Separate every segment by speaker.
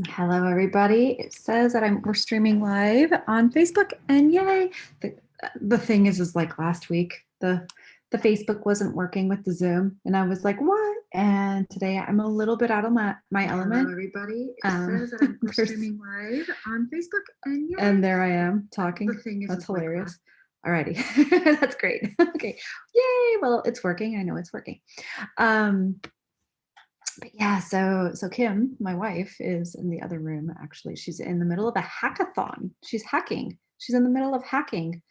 Speaker 1: Hello, everybody. It says that we're streaming live on Facebook, and yay! The thing is like last week, the Facebook wasn't working with the Zoom, and I was like, what? And today I'm a little bit out of my element.
Speaker 2: Hello, everybody. It says that we're streaming live on Facebook, and yay!
Speaker 1: And there I am talking.
Speaker 2: The thing is,
Speaker 1: that's hilarious.
Speaker 2: Like
Speaker 1: Alrighty, that's great. Okay, yay! Well, it's working. I know it's working. But yeah, so Kim, my wife, is in the other room. Actually, she's in the middle of a hackathon. She's hacking. She's in the middle of hacking.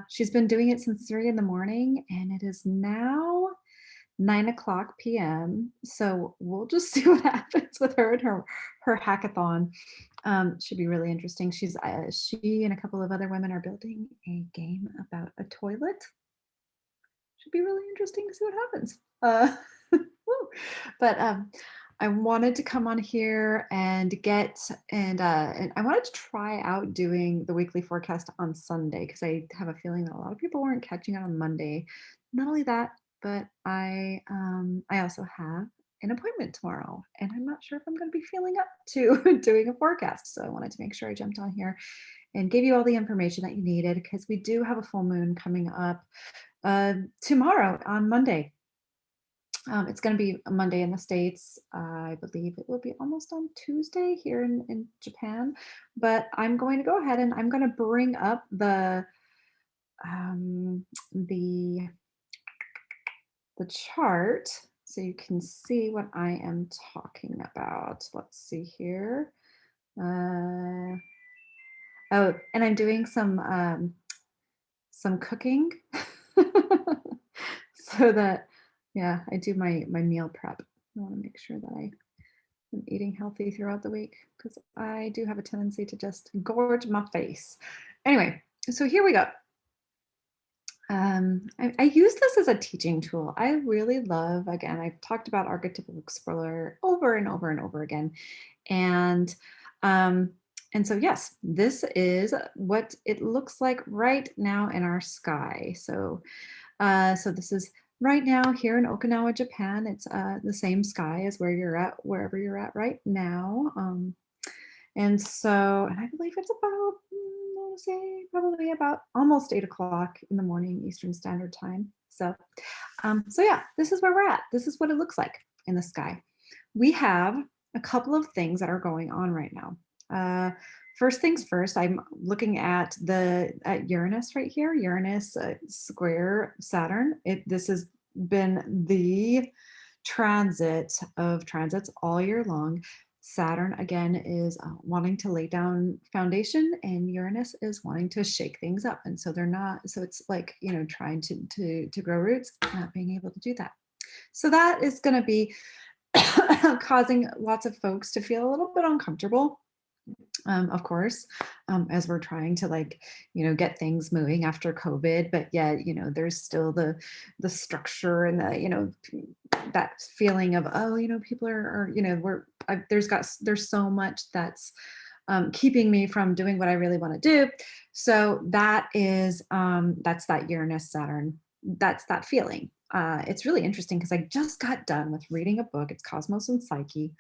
Speaker 1: She's been doing it since 3 in the morning, and it is now 9:00 p.m. So we'll just see what happens with her and her hackathon. Should be really interesting. She and a couple of other women are building a game about a toilet. Should be really interesting to see what happens. But I wanted to come on here and and I wanted to try out doing the weekly forecast on Sunday because I have a feeling that a lot of people weren't catching it on Monday. Not only that, but I also have an appointment tomorrow, and I'm not sure if I'm going to be feeling up to doing a forecast. So I wanted to make sure I jumped on here and gave you all the information that you needed because we do have a full moon coming up tomorrow on Monday. It's going to be a Monday in the States. I believe it will be almost on Tuesday here in Japan. But I'm going to go ahead and I'm going to bring up the chart so you can see what I am talking about. Let's see here. Oh, and I'm doing some cooking so that, yeah, I do my meal prep. I want to make sure that I am eating healthy throughout the week because I do have a tendency to just gorge my face. Anyway, so here we go. I use this as a teaching tool. I really love, again, I've talked about Archetypal Explorer over and over and over again. And so, yes, this is what it looks like right now in our sky. So this is right now here in Okinawa, Japan. It's the same sky as where you're at, wherever you're at right now. And I believe it's about, I'll say probably about almost 8:00 in the morning Eastern Standard Time. So yeah, this is where we're at. This is what it looks like in the sky. We have a couple of things that are going on right now. First things first, I'm looking at Uranus right here. Uranus square Saturn. This has been the transit of transits all year long. Saturn again is wanting to lay down foundation, and Uranus is wanting to shake things up. And so they're not. So it's like, trying to grow roots, not being able to do that. So that is going to be causing lots of folks to feel a little bit uncomfortable. Of course, as we're trying to get things moving after COVID, but yet, there's still the structure and that feeling of, people are there's so much that's keeping me from doing what I really want to do. So that is, that's that Uranus Saturn, that's that feeling. It's really interesting because I just got done with reading a book. It's Cosmos and Psyche.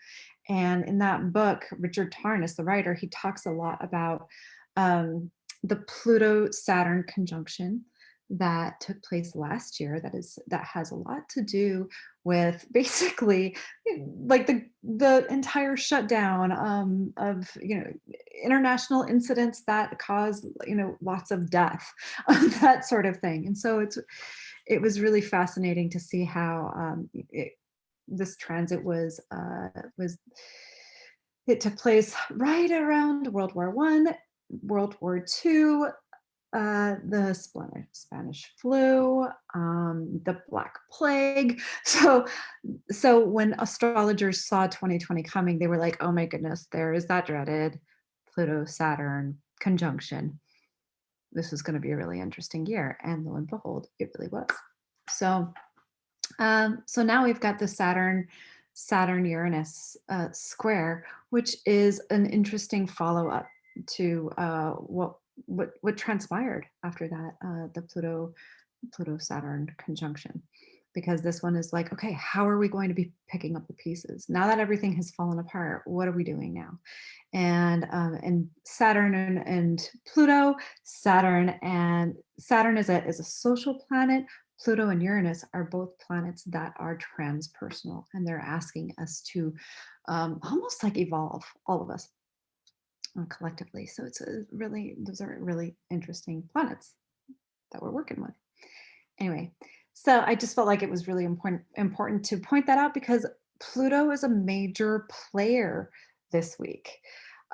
Speaker 1: And in that book, Richard Tarnas, the writer, he talks a lot about the Pluto-Saturn conjunction that took place last year. That has a lot to do with basically like the entire shutdown of international incidents that caused lots of death, that sort of thing. And so it was really fascinating to see how this transit it took place right around World War I, World War II, the Spanish flu, the Black Plague. So when astrologers saw 2020 coming, they were like, oh my goodness, there is that dreaded Pluto-Saturn conjunction. This is going to be a really interesting year. And lo and behold, it really was. So now we've got the Saturn-Uranus square, which is an interesting follow-up to what transpired after that, the Pluto-Saturn conjunction. because this one is like, okay, how are we going to be picking up the pieces now that everything has fallen apart? What are we doing now? And Saturn and Pluto. Saturn is a social planet. Pluto and Uranus are both planets that are transpersonal, and they're asking us to almost like evolve, all of us collectively. So those are really interesting planets that we're working with. Anyway, so I just felt like it was really important to point that out because Pluto is a major player this week.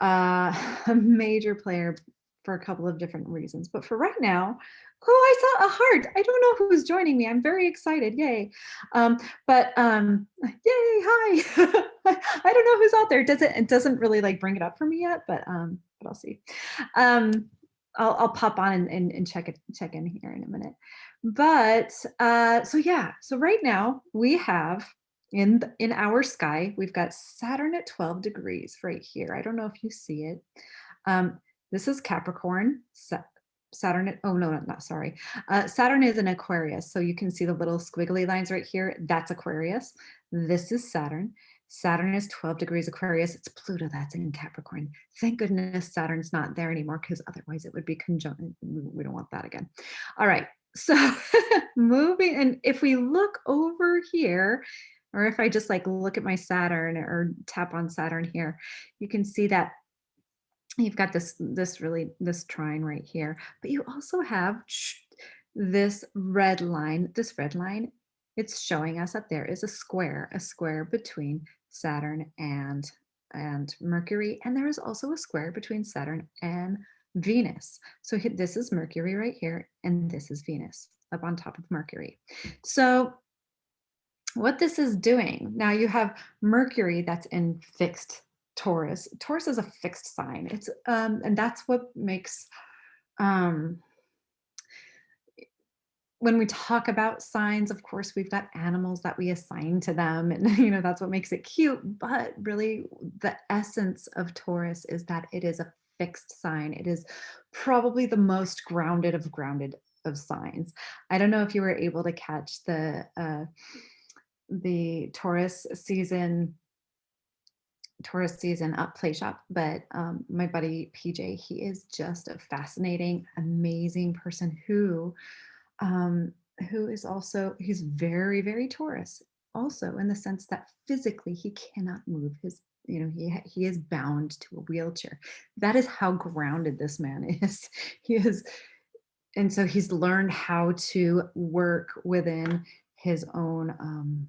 Speaker 1: A major player for a couple of different reasons. But for right now, oh, I saw a heart. I don't know who's joining me. I'm very excited. Yay. Yay, hi. I don't know who's out there. It doesn't really like bring it up for me yet, but I'll see. Um, I'll pop on and check in here in a minute. But so yeah, so right now we have in our sky, we've got Saturn at 12 degrees right here. I don't know if you see it. This is Capricorn. Saturn, oh no, not sorry. Saturn is in Aquarius. So you can see the little squiggly lines right here. That's Aquarius. This is Saturn. Saturn is 12 degrees Aquarius. It's Pluto that's in Capricorn. Thank goodness Saturn's not there anymore because otherwise it would be conjunct. We don't want that again. All right. So moving, and if we look over here, or if I just like look at my Saturn or tap on Saturn here, you can see that you've got this trine right here, but you also have this red line. This red line, it's showing us that there is a square between Saturn and Mercury, and there is also a square between Saturn and Venus. So this is Mercury right here, and this is Venus up on top of Mercury. So what this is doing, now you have Mercury that's in fixed Taurus. Taurus is a fixed sign. It's and that's what makes um when we talk about signs, of course, we've got animals that we assign to them, and that's what makes it cute. But really, the essence of Taurus is that it is a fixed sign. It is probably the most grounded of signs. I don't know if you were able to catch the Taurus season up play shop, but my buddy PJ, he is just a fascinating, amazing person um, who is also, he's very, very Taurus, also in the sense that physically he cannot move his, he is bound to a wheelchair. That is how grounded this man is. He is, and so he's learned how to work within his own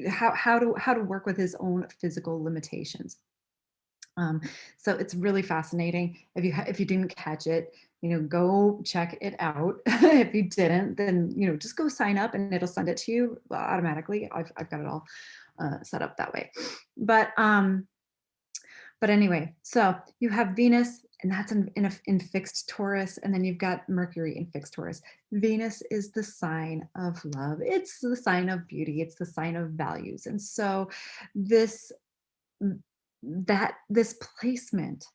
Speaker 1: how to work with his own physical limitations. So it's really fascinating. If you didn't catch it, go check it out. If you didn't, then just go sign up and it'll send it to you automatically. I've got it all set up that way. But anyway, so you have Venus, and that's in fixed Taurus, and then you've got Mercury in fixed Taurus. Venus is the sign of love. It's the sign of beauty. It's the sign of values. And so this this placement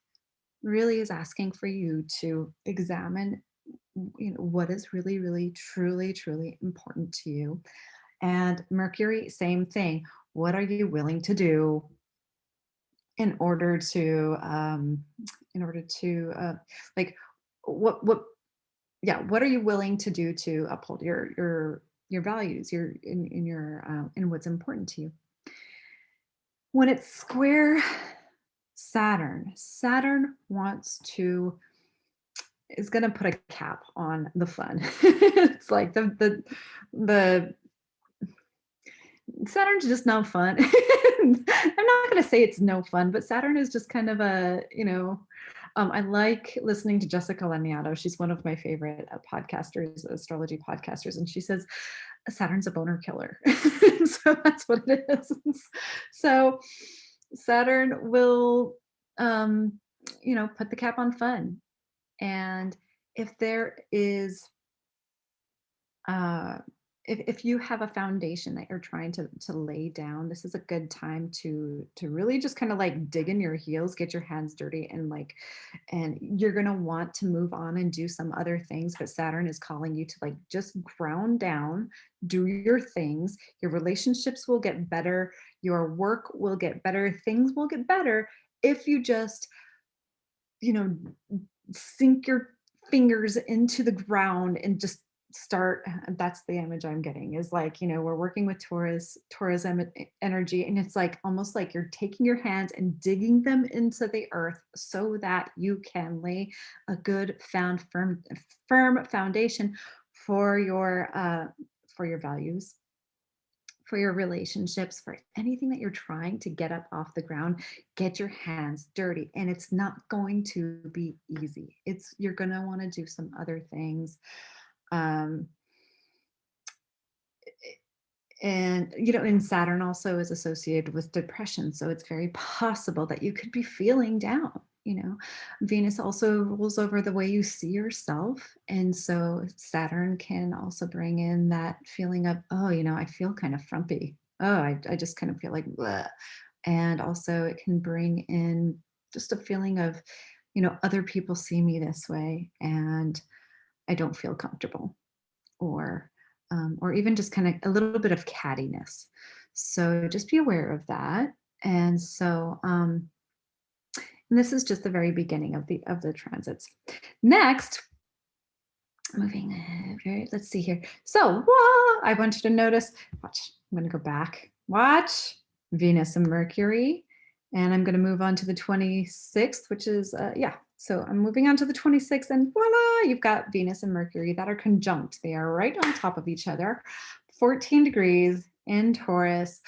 Speaker 1: really is asking for you to examine what is really, really, truly, truly important to you. And Mercury, same thing. What are you willing to do in order to like what yeah, what are you willing to do to uphold your values, your in your in what's important to you? When it's square Saturn wants to is going to put a cap on the fun. It's like the Saturn's just no fun. I'm not going to say it's no fun, but Saturn is just kind of I like listening to Jessica Laniato. She's one of my favorite podcasters, astrology podcasters, and she says Saturn's a boner killer. So that's what it is. So Saturn will, put the cap on fun. And if there is, uh, if you have a foundation that you're trying to lay down, this is a good time to really just kind of like dig in your heels, get your hands dirty, and like, and you're gonna want to move on and do some other things. But Saturn is calling you to like just ground down, do your things. Your relationships will get better, your work will get better, things will get better if you just, you know, sink your fingers into the ground and just start. That's the image I'm getting, is like, we're working with energy, and it's like almost like you're taking your hands and digging them into the earth so that you can lay a good firm foundation for your values, for your relationships, for anything that you're trying to get up off the ground. Get your hands dirty, and it's not going to be easy. You're going to want to do some other things. Um, and and Saturn also is associated with depression, so it's very possible that you could be feeling down. Venus also rules over the way you see yourself, and so Saturn can also bring in that feeling of, oh, I feel kind of frumpy. Oh, I just kind of feel like bleh. And also it can bring in just a feeling of, other people see me this way and I don't feel comfortable, or even just kind of a little bit of cattiness. So just be aware of that. And so, and this is just the very beginning of the transits. Next, moving over, let's see here. So, I want you to notice. Watch. I'm going to go back. Watch Venus and Mercury, and I'm going to move on to the 26th, which is yeah. So I'm moving on to the 26th, and voila, you've got Venus and Mercury that are conjunct. They are right on top of each other, 14 degrees in Taurus.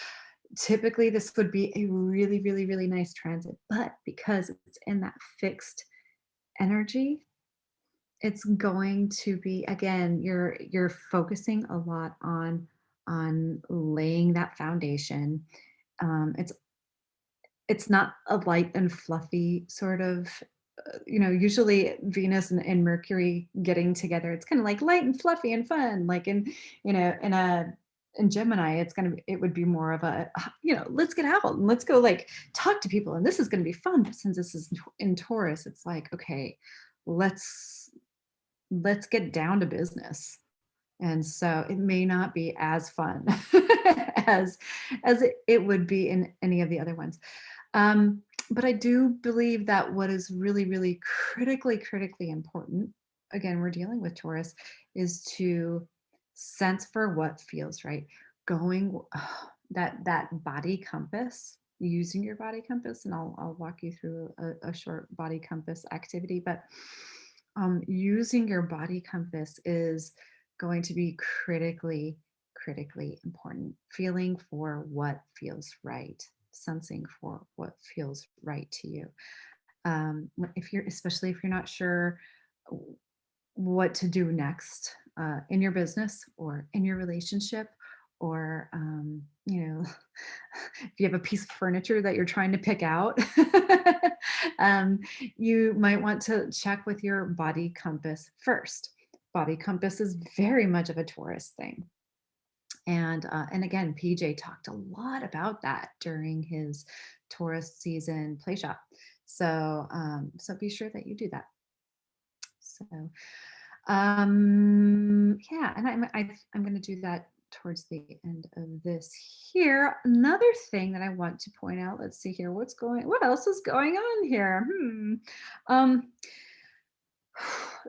Speaker 1: Typically, this would be a really, really, really nice transit, but because it's in that fixed energy, it's going to be, again, you're focusing a lot on laying that foundation. It's not a light and fluffy sort of, usually Venus and Mercury getting together, it's kind of like light and fluffy and fun. Like in Gemini, it would be more of a, let's get out and let's go like talk to people, and this is going to be fun. But since this is in Taurus, it's like, okay, let's get down to business. And so it may not be as fun as it would be in any of the other ones. But I do believe that what is really, really critically important, again, we're dealing with Taurus, is to sense for what feels right. Going that body compass, using your body compass, and I'll walk you through a short body compass activity. But using your body compass is going to be critically important. Feeling for what feels right, sensing for what feels right to you. Especially if you're not sure what to do next, in your business or in your relationship, or if you have a piece of furniture that you're trying to pick out, um, you might want to check with your body compass first. Body compass is very much of a Taurus thing. And again, PJ talked a lot about that during his Taurus season play shop. So be sure that you do that. So yeah, and I'm going to do that towards the end of this here. Another thing that I want to point out, let's see here, what else is going on here? Um,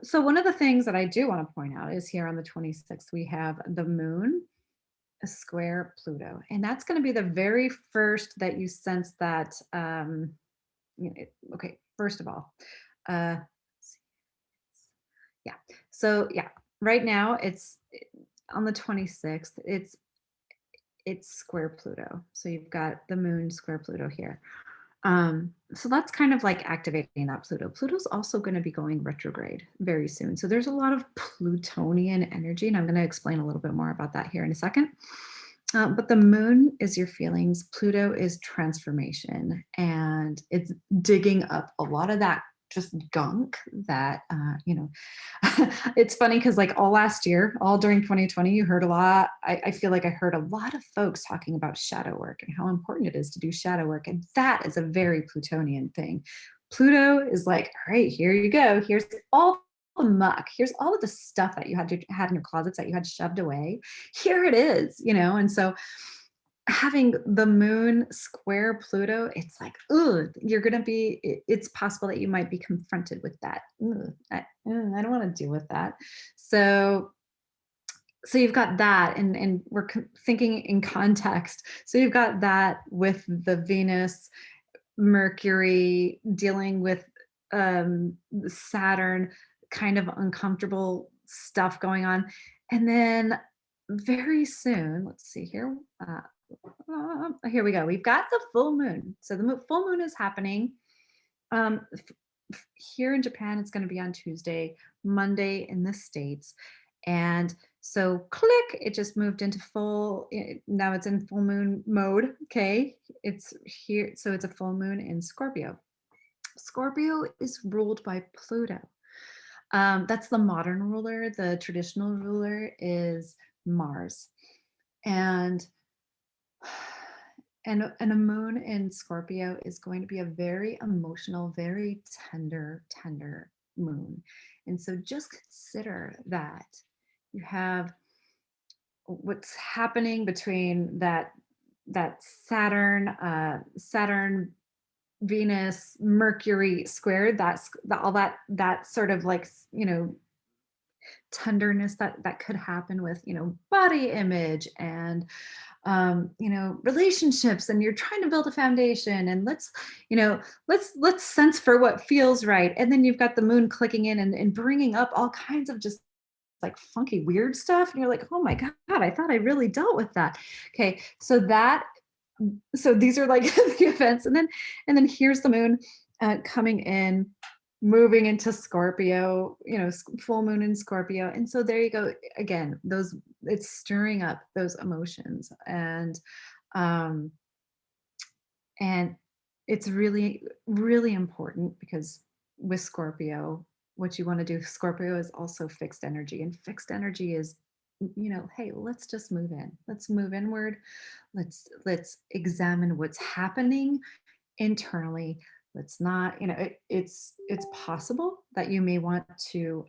Speaker 1: so one of the things that I do want to point out is here on the 26th, we have the moon square Pluto. And that's going to be the very first that you sense that, okay, first of all, uh, yeah. So yeah, right now on the 26th, it's square Pluto. So you've got the moon square Pluto here. So that's kind of like activating that Pluto. Pluto's also going to be going retrograde very soon. So there's a lot of Plutonian energy, and I'm going to explain a little bit more about that here in a second. But the moon is your feelings. Pluto is transformation, and it's digging up a lot of that just gunk that, it's funny because like all last year, all during 2020, you heard a lot. I feel like I heard a lot of folks talking about shadow work and how important it is to do shadow work. And that is a very Plutonian thing. Pluto is like, all right, here you go. Here's all the muck. Here's all of the stuff that you had in your closets that you had shoved away. Here it is, and so having the moon square Pluto, it's like, ugh, you're gonna be. It's possible that you might be confronted with that. Ugh, I don't want to deal with that. So, so you've got that, and we're thinking in context. So you've got that with the Venus, Mercury dealing with Saturn, kind of uncomfortable stuff going on, and then very soon, let's see here. Here we go. We've got the full moon. So the full moon is happening. Here in Japan, it's going to be on Tuesday, Monday in the States. And so click, it just moved into now it's in full moon mode. Okay. It's here. So it's a full moon in Scorpio. Scorpio is ruled by Pluto. That's the modern ruler. The traditional ruler is Mars. And and a moon in Scorpio is going to be a very emotional, very tender moon. And so just consider that you have what's happening between that Saturn, Venus, Mercury squared. All that sort of like tenderness that could happen with body image and relationships, and you're trying to build a foundation, and let's sense for what feels right. And then you've got the moon clicking in and bringing up all kinds of just like funky weird stuff, and you're like, oh my god, I thought I really dealt with that. Okay, so these are like the events, and then here's the moon coming in, moving into Scorpio, full moon in Scorpio. And so there you go again, it's stirring up those emotions. Um and it's really, really important because with Scorpio, what you want to do, Scorpio is also fixed energy, and fixed energy is, hey, let's just move in. Let's move inward. Let's examine what's happening internally. Let's not, it's possible that you may want to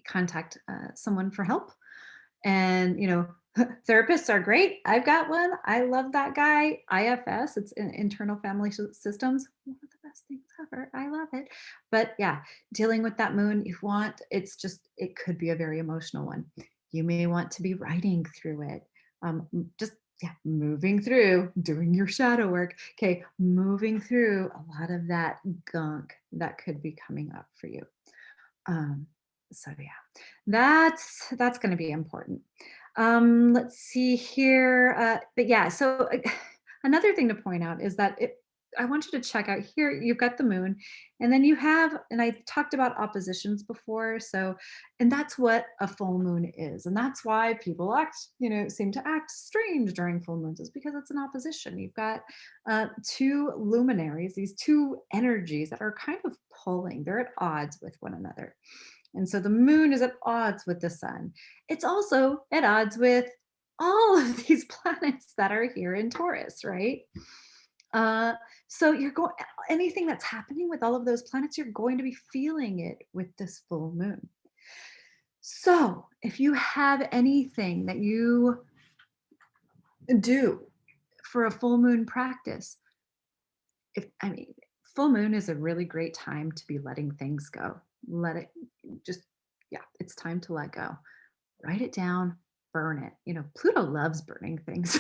Speaker 1: contact someone for help. And therapists are great. I've got one. I love that guy. IFS, it's internal family systems, one of the best things ever. I love it. But yeah, dealing with that moon, it could be a very emotional one. You may want to be writing through it. Just yeah, moving through, doing your shadow work. Okay, moving through a lot of that gunk that could be coming up for you. um, so yeah, that's going to be important. Let's see here. But yeah, so another thing to point out is that I want you to check out here. You've got the moon, and then you have, and I talked about oppositions before. So, and that's what a full moon is, and that's why people seem to act strange during full moons, is because it's an opposition. You've got two luminaries, these two energies that are kind of pulling. They're at odds with one another. And so the moon is at odds with the sun. It's also at odds with all of these planets that are here in Taurus, right? Uh, so you're going, anything that's happening with all of those planets, you're going to be feeling it with this full moon. So if you have anything that you do for a full moon practice, full moon is a really great time to be letting things go. Let it just, yeah, it's time to let go. Write it down, burn it. Pluto loves burning things.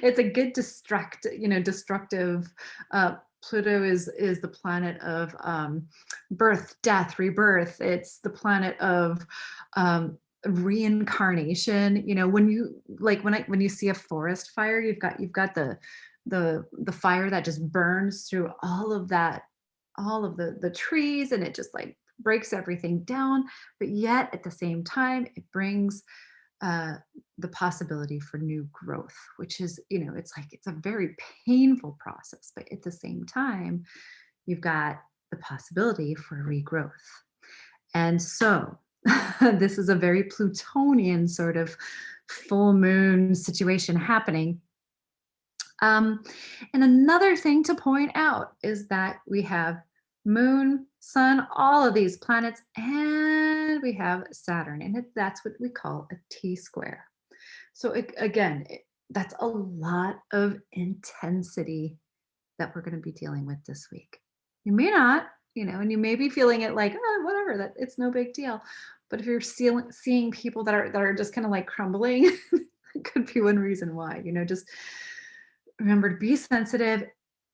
Speaker 1: it's a good destructive. Pluto is the planet of birth, death, rebirth. It's the planet of reincarnation. When you see a forest fire, you've got the fire that just burns through all of the trees, and it just like breaks everything down. But yet at the same time, it brings the possibility for new growth, which is, it's a very painful process, but at the same time, you've got the possibility for regrowth. And so this is a very Plutonian sort of full moon situation happening. Um, and another thing to point out is that we have moon, sun, all of these planets, and we have Saturn, and that's what we call a T square. So again, that's a lot of intensity that we're going to be dealing with this week. You may not, and you may be feeling it like, oh, whatever, that it's no big deal. But if you're seeing people that are just kind of like crumbling, it could be one reason why. Just remember to be sensitive.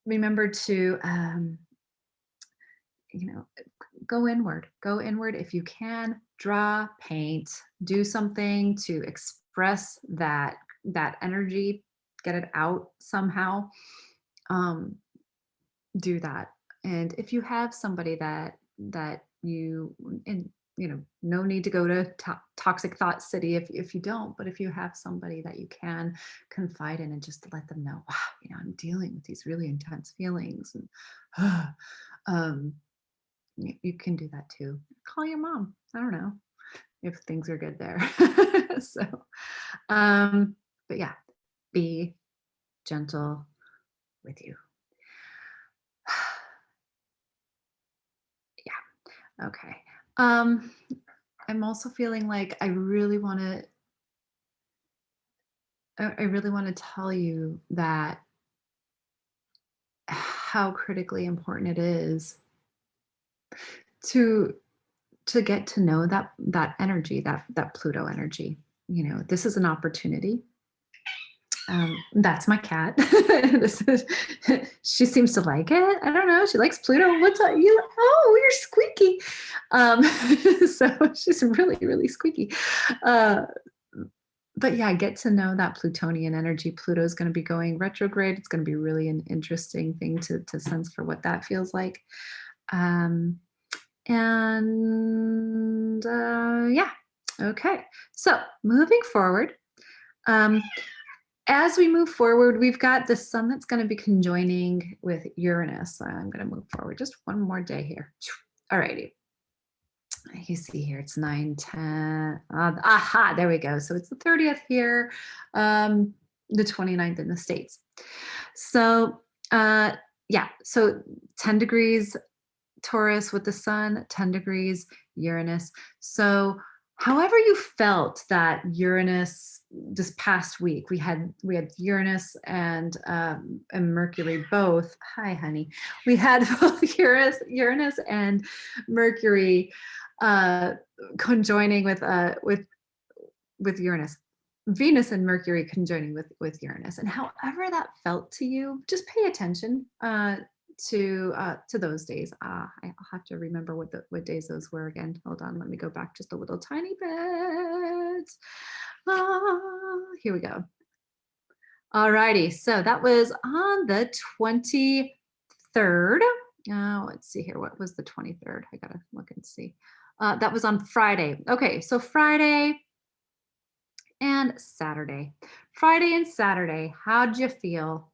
Speaker 1: Remember to, you know, go inward. Go inward if you can. Draw, paint, do something to express that energy. Get it out somehow. Um, do that. And if you have somebody that you and no need to go to toxic thought city if you don't, but if you have somebody that you can confide in and just let them know, wow, I'm dealing with these really intense feelings, and um you can do that too. Call your mom. I don't know if things are good there. So but yeah, be gentle with you. Okay. Um, I'm also feeling like I really want to tell you that how critically important it is to get to know that energy, that Pluto energy. This is an opportunity. That's my cat. She seems to like it. I don't know. She likes Pluto. What's up? Oh, you're squeaky. Um, so she's really, really squeaky. Uh, but yeah, get to know that Plutonian energy. Pluto is going to be going retrograde. It's going to be really an interesting thing to sense for what that feels like. Um, and yeah, okay. So moving forward, um, as we move forward, we've got the sun that's going to be conjoining with Uranus. I'm going to move forward just one more day here. All righty. You see here, it's 9, 10. Aha, there we go. So it's the 30th here, the 29th in the States. So, yeah, so 10 degrees Taurus with the sun, 10 degrees Uranus. So, however you felt that Uranus this past week, we had Uranus and Mercury both. Hi, honey. We had both Uranus and Mercury conjoining with Uranus. Venus and Mercury conjoining with Uranus, and however that felt to you, just pay attention to those days. I'll have to remember what days those were again. Hold on, let me go back just a little tiny bit. Here we go. All righty, so that was on the 23rd. Let's see here. What was the 23rd? I gotta look and see. That was on Friday. Okay, so Friday and Saturday. Friday and Saturday, how'd you feel?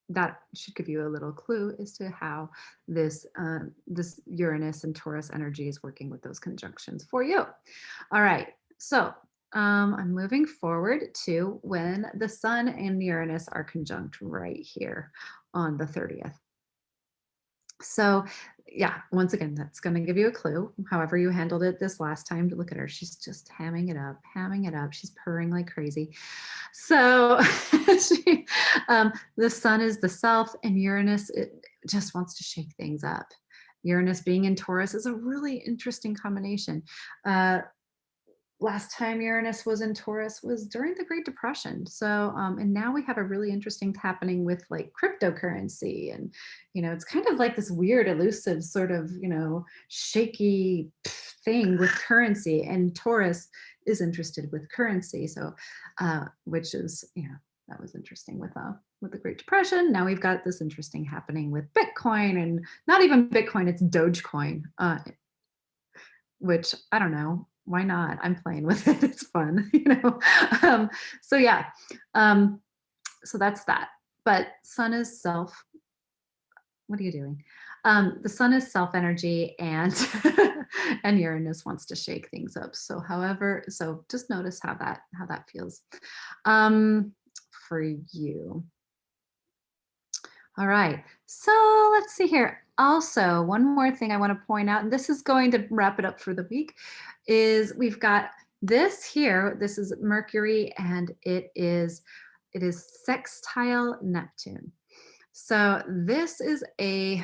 Speaker 1: That should give you a little clue as to how this Uranus and Taurus energy is working with those conjunctions for you. All right, so I'm moving forward to when the Sun and Uranus are conjunct right here on the 30th. So yeah, once again, that's going to give you a clue. However you handled it this last time, to look at her, she's just hamming it up. She's purring like crazy. So the sun is the self, and Uranus, it just wants to shake things up. Uranus being in Taurus is a really interesting combination. Last time Uranus was in Taurus was during the Great Depression. So, and now we have a really interesting happening with like cryptocurrency. And, it's kind of like this weird, elusive sort of, shaky thing with currency. And Taurus is interested with currency. So, which is, that was interesting with the Great Depression. Now we've got this interesting happening with Bitcoin, and not even Bitcoin, it's Dogecoin, which I don't know. Why not? I'm playing with it. It's fun, so yeah. So that's that. But sun is self, What are you doing? The sun is self energy, and and Uranus wants to shake things up. So just notice how that feels for you. All right. So let's see here. Also, one more thing I want to point out, and this is going to wrap it up for the week, is we've got this here. This is Mercury, and it is sextile Neptune. So this is a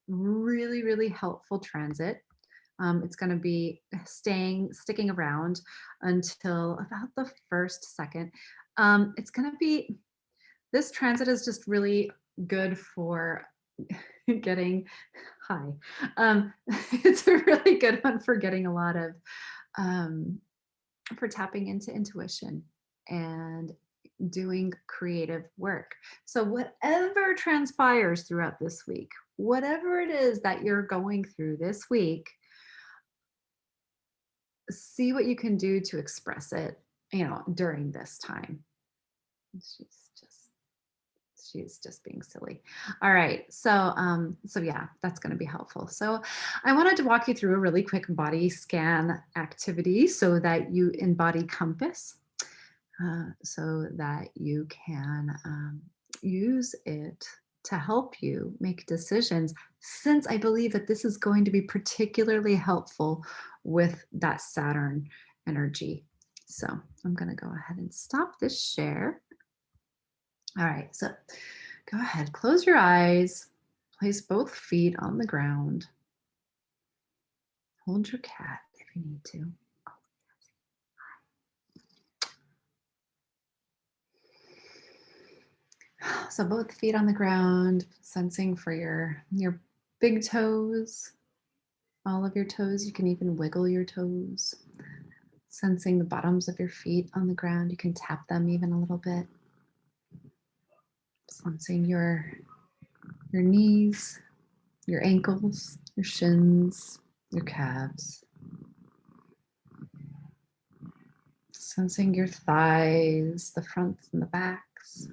Speaker 1: really, really helpful transit. It's going to be sticking around until about the first second. It's going to be This transit is just really good for getting hi. It's a really good one for getting a lot of um, for tapping into intuition and doing creative work. So whatever transpires throughout this week, whatever it is that you're going through this week, see what you can do to express it, during this time. She's just she's just being silly. All right. So yeah, that's going to be helpful. So I wanted to walk you through a really quick body scan activity so that you embody compass, so that you can use it to help you make decisions, since I believe that this is going to be particularly helpful with that Saturn energy. So I'm going to go ahead and stop this share. All right, so go ahead, close your eyes, place both feet on the ground. Hold your cat if you need to. So both feet on the ground, sensing for your big toes, all of your toes. You can even wiggle your toes. Sensing the bottoms of your feet on the ground. You can tap them even a little bit. Sensing your knees, your ankles, your shins, your calves. Sensing your thighs, the fronts and the backs.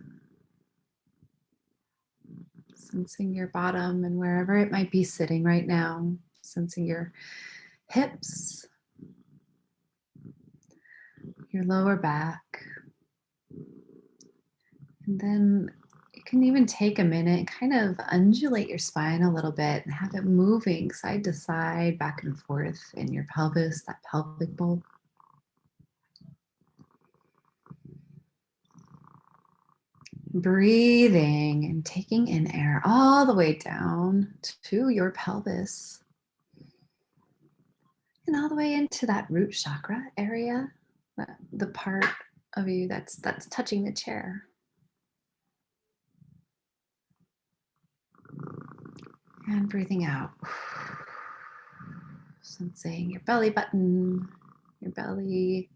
Speaker 1: Sensing your bottom and wherever it might be sitting right now. Sensing your hips, your lower back. And then you can even take a minute, kind of undulate your spine a little bit and have it moving side to side, back and forth in your pelvis, that pelvic bowl. Breathing and taking in air all the way down to your pelvis and all the way into that root chakra area, the part of you that's touching the chair. And breathing out. Sensing your belly button, your belly,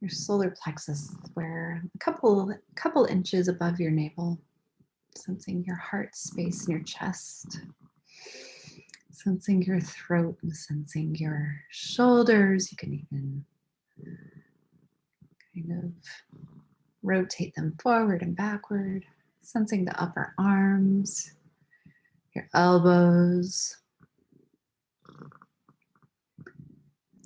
Speaker 1: your solar plexus, where a couple inches above your navel. Sensing your heart space in your chest. Sensing your throat and sensing your shoulders. You can even kind of rotate them forward and backward. Sensing the upper arms, your elbows,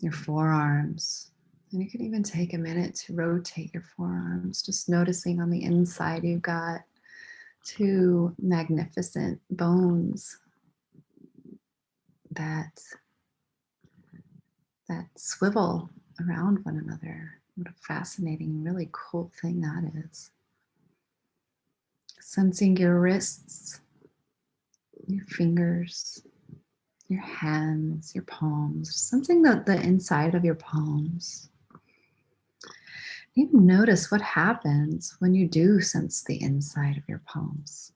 Speaker 1: your forearms. And you can even take a minute to rotate your forearms, just noticing on the inside you've got two magnificent bones that swivel around one another. What a fascinating, really cool thing that is. Sensing your wrists, your fingers, your hands, your palms, sensing the inside of your palms. Even notice what happens when you do sense the inside of your palms.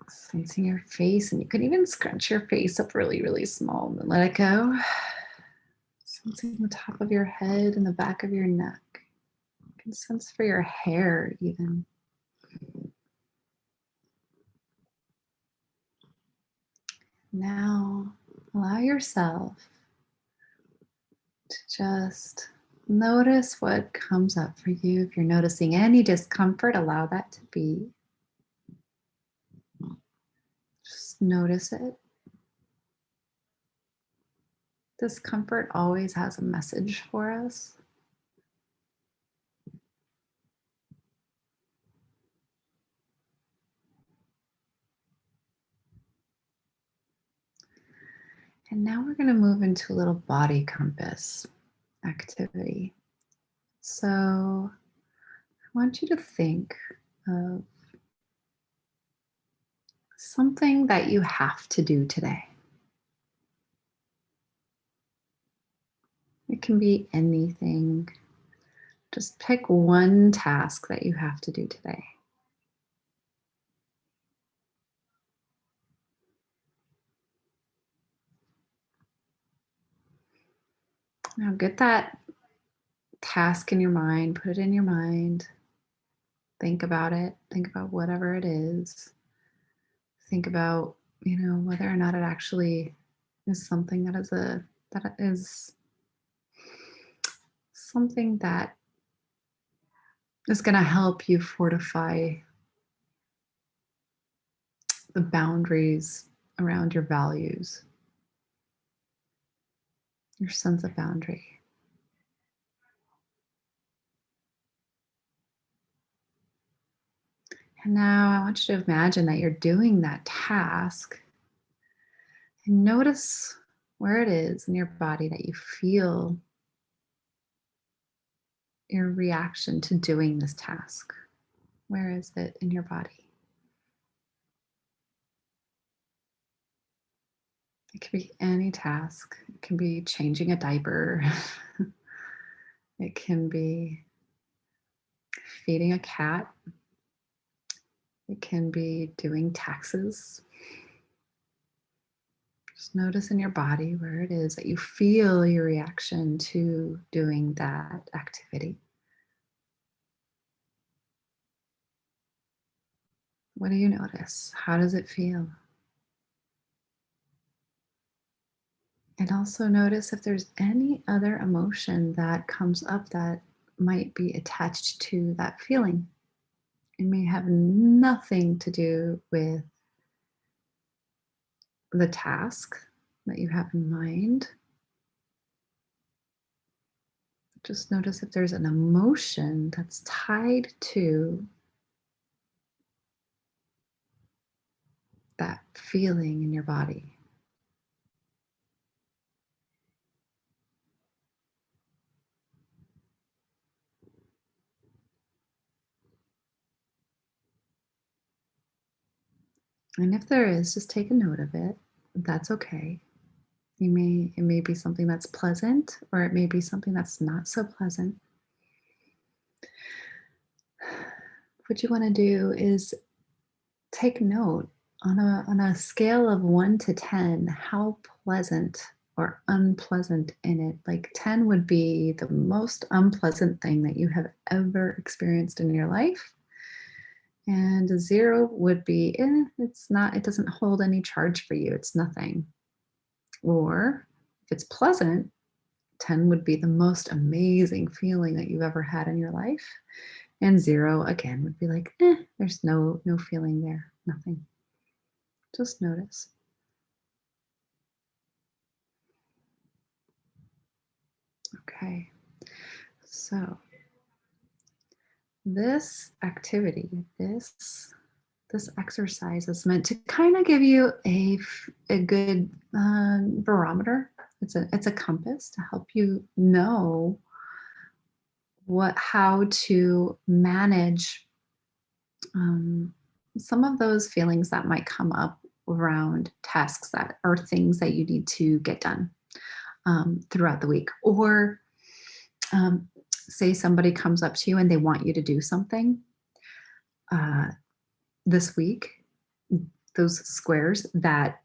Speaker 1: Sensing your face, and you can even scrunch your face up really, really small and then let it go. Sensing the top of your head and the back of your neck. You can sense for your hair even. Now Allow yourself to just notice what comes up for you. If you're noticing any discomfort, allow that to be. Just notice it. Discomfort always has a message for us. And now we're going to move into a little body compass activity. So I want you to think of something that you have to do today. It can be anything. Just pick one task that you have to do today. Now get that task in your mind, put it in your mind. Think about it. Think about whatever it is. Think about, whether or not it actually is something that is something that is going to help you fortify the boundaries around your values, your sense of boundary. And now I want you to imagine that you're doing that task and notice where it is in your body that you feel your reaction to doing this task. Where is it in your body? It can be any task. It can be changing a diaper. It can be feeding a cat. It can be doing taxes. Just notice in your body where it is that you feel your reaction to doing that activity. What do you notice? How does it feel? And also notice if there's any other emotion that comes up that might be attached to that feeling. It may have nothing to do with the task that you have in mind. Just notice if there's an emotion that's tied to that feeling in your body. And if there is, just take a note of it. That's okay. It may be something that's pleasant, or it may be something that's not so pleasant. What you want to do is take note on a scale of 1 to 10, how pleasant or unpleasant in it. Like 10 would be the most unpleasant thing that you have ever experienced in your life. And 0 would be, it doesn't hold any charge for you. It's nothing. Or if it's pleasant, 10 would be the most amazing feeling that you've ever had in your life. And 0 again would be like, there's no feeling there, nothing. Just notice. Okay. So this activity, this exercise is meant to kind of give you a good barometer. It's a compass to help you know how to manage some of those feelings that might come up around tasks that are things that you need to get done throughout the week. Or say somebody comes up to you and they want you to do something this week. Those squares, that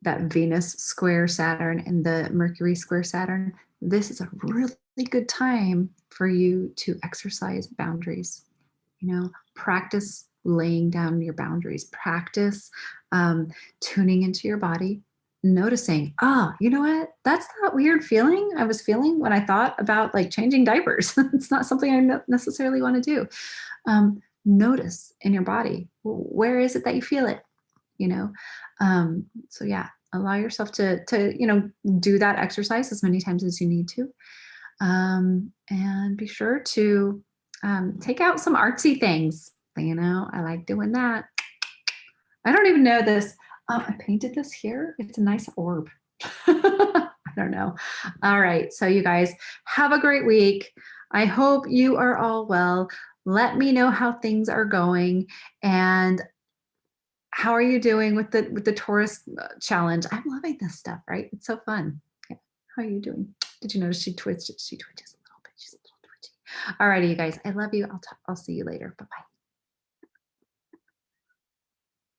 Speaker 1: Venus square Saturn and the Mercury square Saturn, this is a really good time for you to exercise boundaries. Practice laying down your boundaries. Practice tuning into your body, noticing, you know what? That's that weird feeling I was feeling when I thought about like changing diapers. It's not something I necessarily want to do. Notice in your body, where is it that you feel it? You know, so yeah, allow yourself to do that exercise as many times as you need to, and be sure to take out some artsy things. I like doing that. I don't even know this. I painted this here. It's a nice orb. I don't know. All right. So you guys have a great week. I hope you are all well. Let me know how things are going, and how are you doing with the Taurus challenge? I'm loving this stuff, right? It's so fun. Yeah. How are you doing? Did you notice she twitches? She twitches a little bit. She's a little twitchy. All righty, you guys. I love you. I'll see you later. Bye-bye.